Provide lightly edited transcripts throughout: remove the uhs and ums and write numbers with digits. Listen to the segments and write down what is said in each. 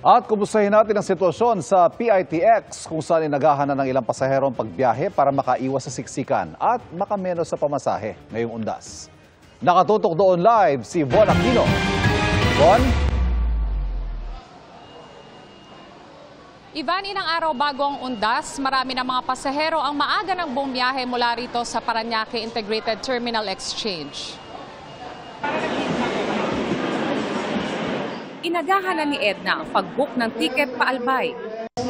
At kumustahin natin ang sitwasyon sa PITX kung saan inagahan na ng ilang pasaherong pagbiyahe para makaiwas sa siksikan at makamenos sa pamasahe ngayong undas. Nakatutok doon live si Von Aquino. Von? Ivan, ilang araw bago ang undas, marami ng mga pasahero ang maaga ng bumiyahe mula rito sa Parañaque Integrated Terminal Exchange. Inagahan na ni Edna ang pag-book ng tiket pa Albay.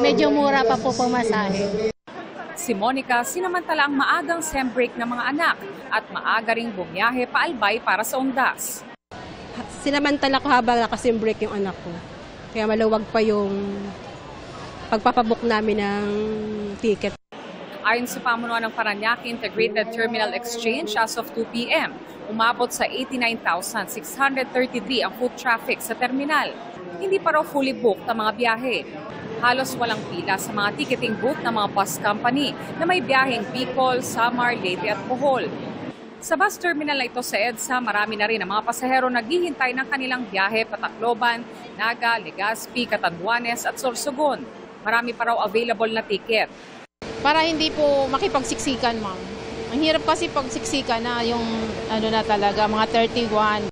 Medyo mura pa po pumasahe. Si Monica sinamantala ang maagang sem break ng mga anak at maaga ring bumiyahe pa Albay para sa undas. Sinamantala ko habang nakasim break yung anak ko. Kaya maluwag pa yung pagpapabook namin ng ticket. Ayon sa pamunuan ng Parañaque Integrated Terminal Exchange, as of 2 p.m., umabot sa 89,633 ang foot traffic sa terminal. Hindi pa raw fully booked ang mga biyahe. Halos walang pila sa mga ticketing booth ng mga bus company na may biyaheng Bicol, Samar, Leyte at Bohol. Sa bus terminal na ito sa EDSA, marami na rin ang mga pasahero naghihintay ng kanilang biyahe pa Tacloban, Naga, Legazpi, Catanduanes at Sorsogon. Marami pa raw available na ticket. Para hindi po makipagsiksikan, ma'am. Ang hirap kasi pagsiksikan na yung na talaga, mga 31.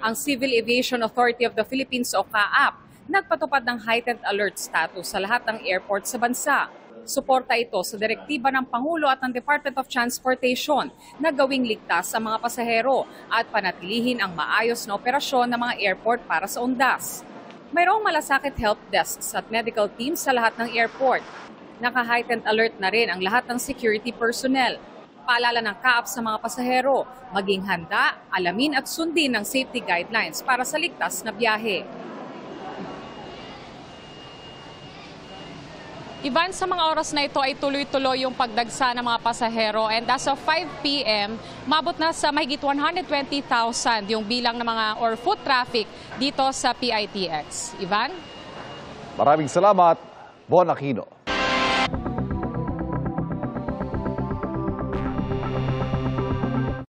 Ang Civil Aviation Authority of the Philippines o CAAP, nagpatupad ng heightened alert status sa lahat ng airport sa bansa. Suporta ito sa direktiba ng Pangulo at ng Department of Transportation na gawing ligtas sa mga pasahero at panatilihin ang maayos na operasyon ng mga airport para sa undas. Mayroong malasakit help desks at medical teams sa lahat ng airport. Naka-heightened alert na rin ang lahat ng security personnel. Paalala ng CAAP sa mga pasahero, maging handa, alamin at sundin ang safety guidelines para sa ligtas na biyahe. Ivan, sa mga oras na ito ay tuloy-tuloy yung pagdagsa ng mga pasahero and as of 5 p.m., mabot na sa mahigit 120,000 yung bilang ng mga or foot traffic dito sa PITX. Ivan? Maraming salamat, Von Aquino.